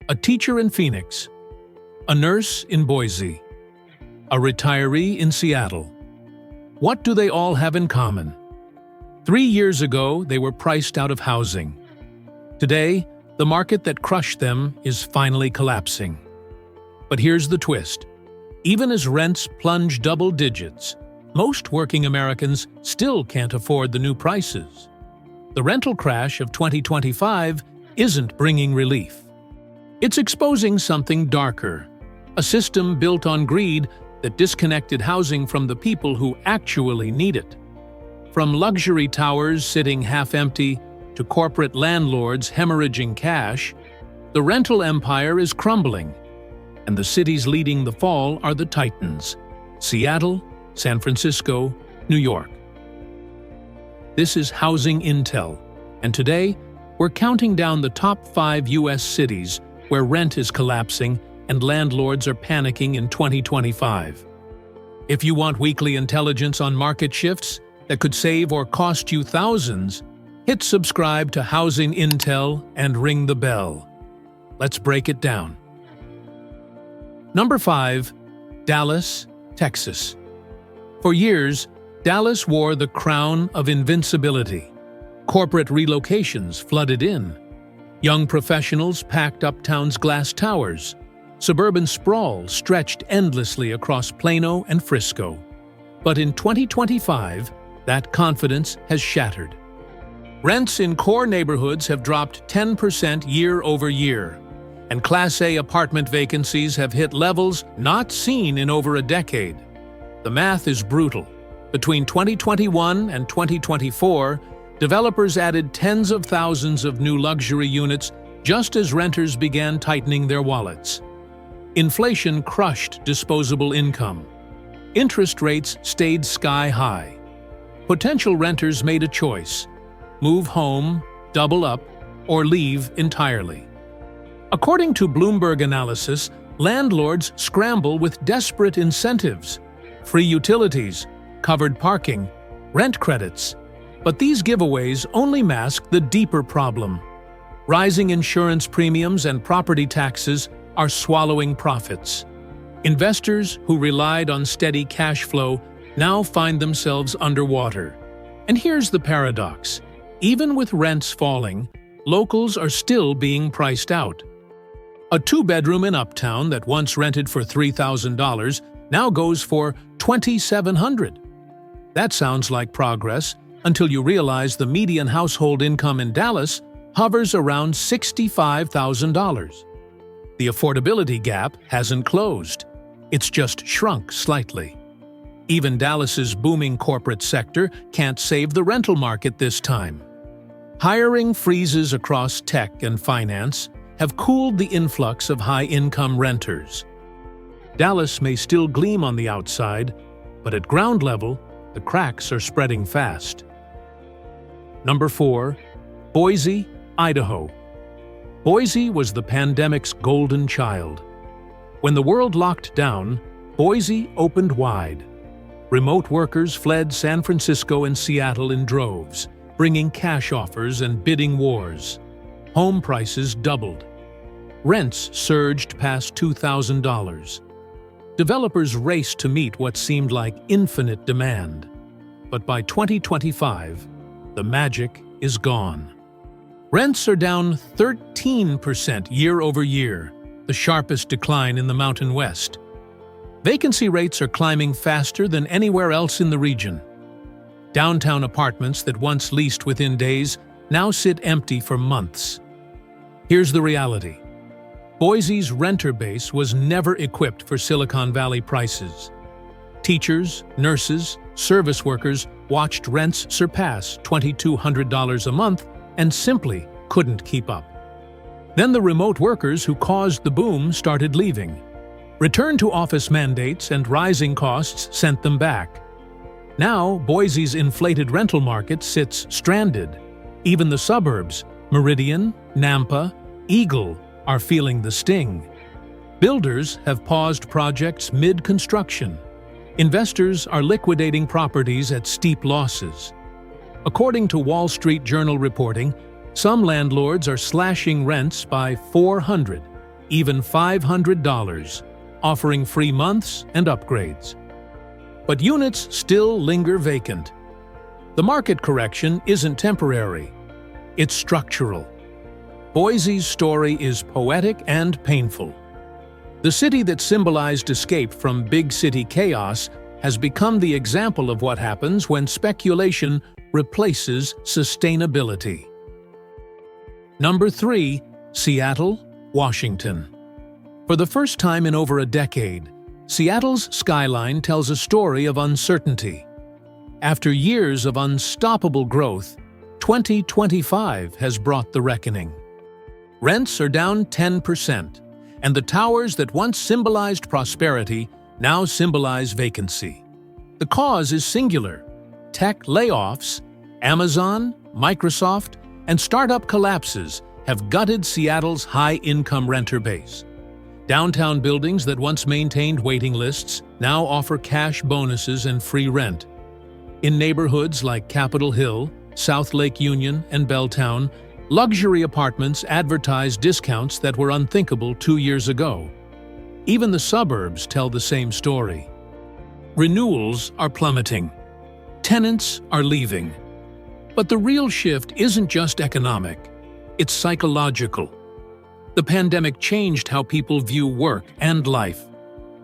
a teacher in Phoenix, a nurse in Boise, a retiree in Seattle. What do they all have in common? 3 years ago, they were priced out of housing. Today, the market that crushed them is finally collapsing. But here's the twist. Even as rents plunge double digits, most working Americans still can't afford the new prices. The rental crash of 2025 isn't bringing relief. It's exposing something darker, a system built on greed that disconnected housing from the people who actually need it. From luxury towers sitting half-empty to corporate landlords hemorrhaging cash, the rental empire is crumbling, and the cities leading the fall are the titans: Seattle, San Francisco, New York. This is Housing Intel, and today we're counting down the top 5 U.S. cities where rent is collapsing and landlords are panicking in 2025. If you want weekly intelligence on market shifts that could save or cost you thousands, hit subscribe to Housing Intel and ring the bell. Let's break it down. Number 5. Dallas, Texas. For years, Dallas wore the crown of invincibility. Corporate relocations flooded in. Young professionals packed uptown's glass towers. Suburban sprawl stretched endlessly across Plano and Frisco. But in 2025, that confidence has shattered. Rents in core neighborhoods have dropped 10% year over year, and Class A apartment vacancies have hit levels not seen in over a decade. The math is brutal. Between 2021 and 2024, developers added tens of thousands of new luxury units just as renters began tightening their wallets. Inflation crushed disposable income. Interest rates stayed sky high. Potential renters made a choice: move home, double up, or leave entirely. According to Bloomberg analysis, landlords scramble with desperate incentives: free utilities, covered parking, rent credits. But these giveaways only mask the deeper problem. Rising insurance premiums and property taxes are swallowing profits. Investors who relied on steady cash flow now find themselves underwater. And here's the paradox. Even with rents falling, locals are still being priced out. A 2-bedroom in Uptown that once rented for $3,000 now goes for $2,700. That sounds like progress until you realize the median household income in Dallas hovers around $65,000. The affordability gap hasn't closed. It's just shrunk slightly. Even Dallas's booming corporate sector can't save the rental market this time. Hiring freezes across tech and finance have cooled the influx of high-income renters. Dallas may still gleam on the outside, but at ground level, the cracks are spreading fast. Number 4. Boise, Idaho. Boise was the pandemic's golden child. When the world locked down, Boise opened wide. Remote workers fled San Francisco and Seattle in droves, bringing cash offers and bidding wars. Home prices doubled. Rents surged past $2,000. Developers raced to meet what seemed like infinite demand. But by 2025, the magic is gone. Rents are down 13% year over year, the sharpest decline in the Mountain West. Vacancy rates are climbing faster than anywhere else in the region. Downtown apartments that once leased within days now sit empty for months. Here's the reality. Boise's renter base was never equipped for Silicon Valley prices. Teachers, nurses, service workers watched rents surpass $2,200 a month and simply couldn't keep up. Then the remote workers who caused the boom started leaving. Return-to-office mandates and rising costs sent them back. Now, Boise's inflated rental market sits stranded. Even the suburbs, Meridian, Nampa, Eagle, are feeling the sting. Builders have paused projects mid-construction. Investors are liquidating properties at steep losses. According to Wall Street Journal reporting, some landlords are slashing rents by $400, even $500, offering free months and upgrades. But units still linger vacant. The market correction isn't temporary, it's structural. Boise's story is poetic and painful. The city that symbolized escape from big city chaos has become the example of what happens when speculation replaces sustainability. Number 3. Seattle, Washington. For the first time in over a decade, Seattle's skyline tells a story of uncertainty. After years of unstoppable growth, 2025 has brought the reckoning. Rents are down 10%, and the towers that once symbolized prosperity now symbolize vacancy. The cause is singular: tech layoffs. Amazon, Microsoft, and startup collapses have gutted Seattle's high-income renter base. Downtown buildings that once maintained waiting lists now offer cash bonuses and free rent. In neighborhoods like Capitol Hill, South Lake Union, and Belltown, luxury apartments advertise discounts that were unthinkable 2 years ago. Even the suburbs tell the same story. Renewals are plummeting. Tenants are leaving. But the real shift isn't just economic, it's psychological. The pandemic changed how people view work and life.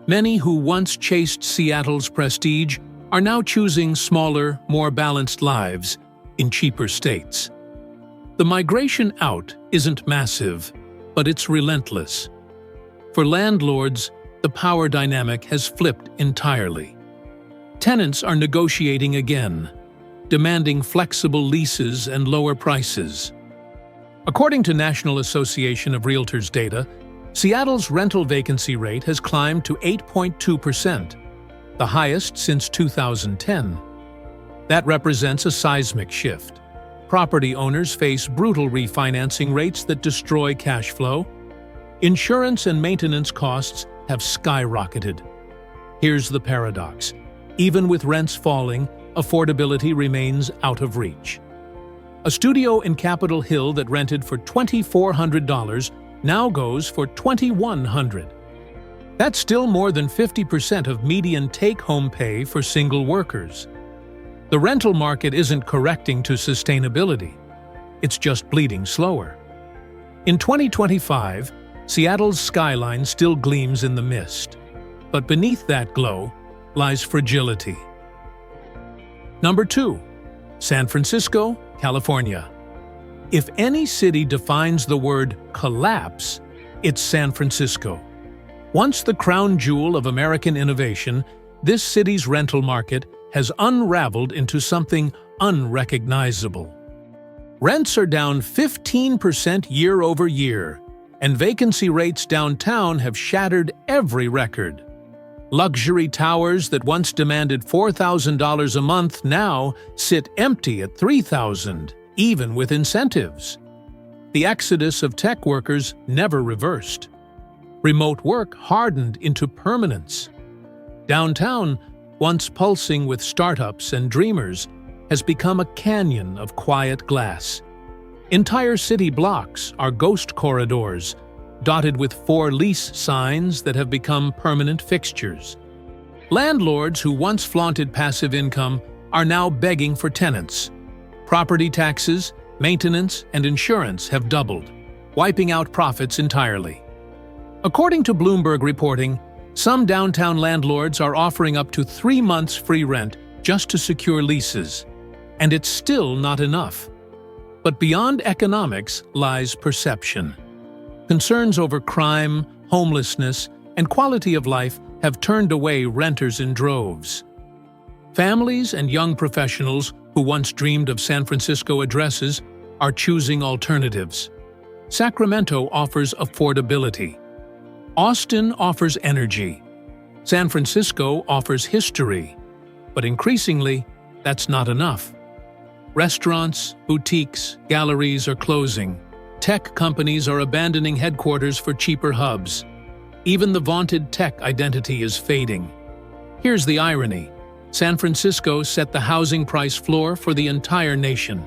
Many who once chased Seattle's prestige are now choosing smaller, more balanced lives in cheaper states. The migration out isn't massive, but it's relentless. For landlords, the power dynamic has flipped entirely. Tenants are negotiating again, demanding flexible leases and lower prices. According to National Association of Realtors data, Seattle's rental vacancy rate has climbed to 8.2%, the highest since 2010. That represents a seismic shift. Property owners face brutal refinancing rates that destroy cash flow. Insurance and maintenance costs have skyrocketed. Here's the paradox: even with rents falling, affordability remains out of reach. A studio in Capitol Hill that rented for $2,400 now goes for $2,100. That's still more than 50% of median take-home pay for single workers. The rental market isn't correcting to sustainability. It's just bleeding slower. In 2025, Seattle's skyline still gleams in the mist. But beneath that glow lies fragility. Number 2. San Francisco, California. If any city defines the word collapse, it's San Francisco. Once the crown jewel of American innovation, this city's rental market has unraveled into something unrecognizable. Rents are down 15% year over year, and vacancy rates downtown have shattered every record. Luxury towers that once demanded $4,000 a month now sit empty at $3,000, even with incentives. The exodus of tech workers never reversed. Remote work hardened into permanence. Downtown, once pulsing with startups and dreamers, has become a canyon of quiet glass. Entire city blocks are ghost corridors, dotted with for-lease signs that have become permanent fixtures. Landlords who once flaunted passive income are now begging for tenants. Property taxes, maintenance, and insurance have doubled, wiping out profits entirely. According to Bloomberg reporting, some downtown landlords are offering up to 3 months free rent just to secure leases, and it's still not enough. But beyond economics lies perception. Concerns over crime, homelessness, and quality of life have turned away renters in droves. Families and young professionals who once dreamed of San Francisco addresses are choosing alternatives. Sacramento offers affordability. Austin offers energy. San Francisco offers history. But increasingly, that's not enough. Restaurants, boutiques, galleries are closing. Tech companies are abandoning headquarters for cheaper hubs. Even the vaunted tech identity is fading. Here's the irony: San Francisco set the housing price floor for the entire nation.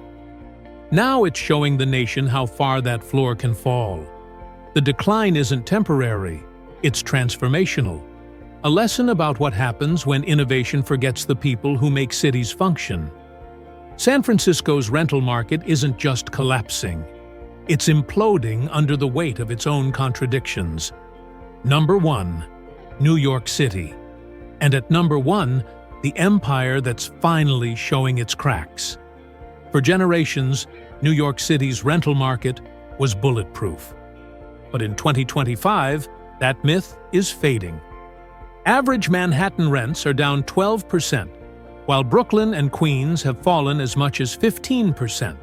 Now it's showing the nation how far that floor can fall. The decline isn't temporary, it's transformational. A lesson about what happens when innovation forgets the people who make cities function. San Francisco's rental market isn't just collapsing. It's imploding under the weight of its own contradictions. Number 1. New York City. And at number 1, the empire that's finally showing its cracks. For generations, New York City's rental market was bulletproof. But in 2025, that myth is fading. Average Manhattan rents are down 12%, while Brooklyn and Queens have fallen as much as 15%.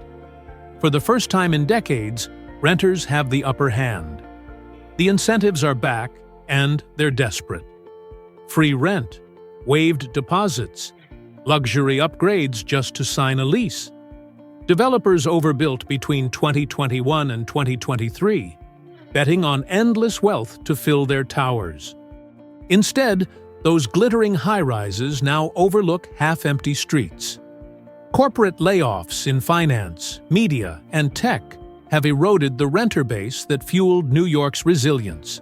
For the first time in decades, renters have the upper hand. The incentives are back, and they're desperate. Free rent, waived deposits, luxury upgrades just to sign a lease. Developers overbuilt between 2021 and 2023, betting on endless wealth to fill their towers. Instead, those glittering high-rises now overlook half-empty streets. Corporate layoffs in finance, media, and tech have eroded the renter base that fueled New York's resilience.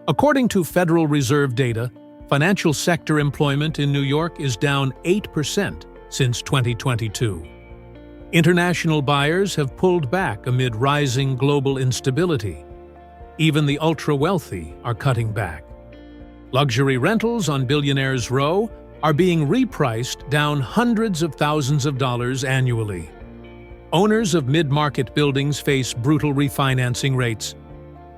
According to Federal Reserve data, financial sector employment in New York is down 8% since 2022. International buyers have pulled back amid rising global instability. Even the ultra-wealthy are cutting back. Luxury rentals on Billionaires' Row are being repriced down hundreds of thousands of dollars annually. Owners of mid-market buildings face brutal refinancing rates.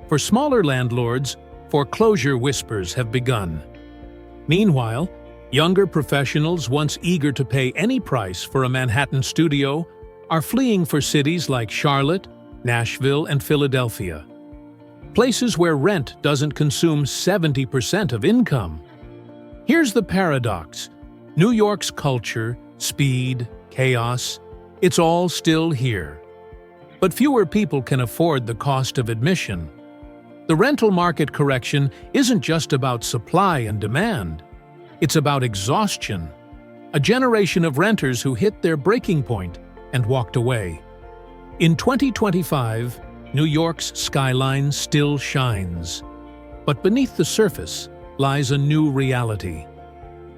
For smaller landlords, foreclosure whispers have begun. Meanwhile, younger professionals once eager to pay any price for a Manhattan studio are fleeing for cities like Charlotte, Nashville, and Philadelphia. Places where rent doesn't consume 70% of income. Here's the paradox. New York's culture, speed, chaos, it's all still here. But fewer people can afford the cost of admission. The rental market correction isn't just about supply and demand. It's about exhaustion. A generation of renters who hit their breaking point and walked away. In 2025, New York's skyline still shines. But beneath the surface lies a new reality.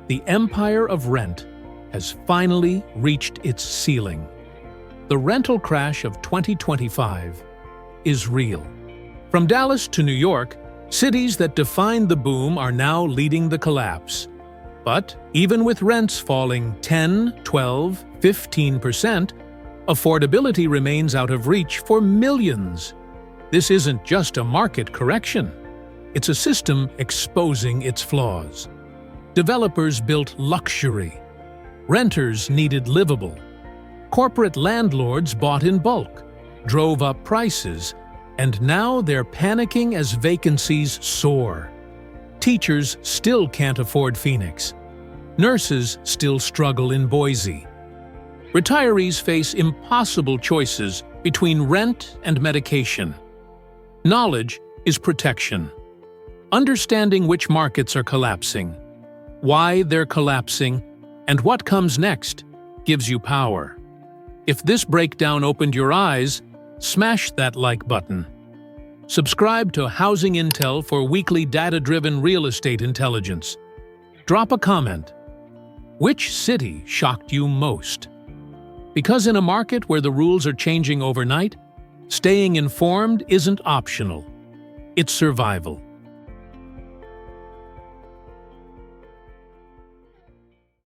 The empire of rent has finally reached its ceiling. The rental crash of 2025 is real. From Dallas to New York, cities that defined the boom are now leading the collapse. But even with rents falling 10, 12, 15%, affordability remains out of reach for millions. This isn't just a market correction. It's a system exposing its flaws. Developers built luxury. Renters needed livable. Corporate landlords bought in bulk, drove up prices, and now they're panicking as vacancies soar. Teachers still can't afford Phoenix. Nurses still struggle in Boise. Retirees face impossible choices between rent and medication. Knowledge is protection. Understanding which markets are collapsing, why they're collapsing, and what comes next gives you power. If this breakdown opened your eyes, smash that like button. Subscribe to Housing Intel for weekly data-driven real estate intelligence. Drop a comment. Which city shocked you most? Because in a market where the rules are changing overnight, staying informed isn't optional. It's survival.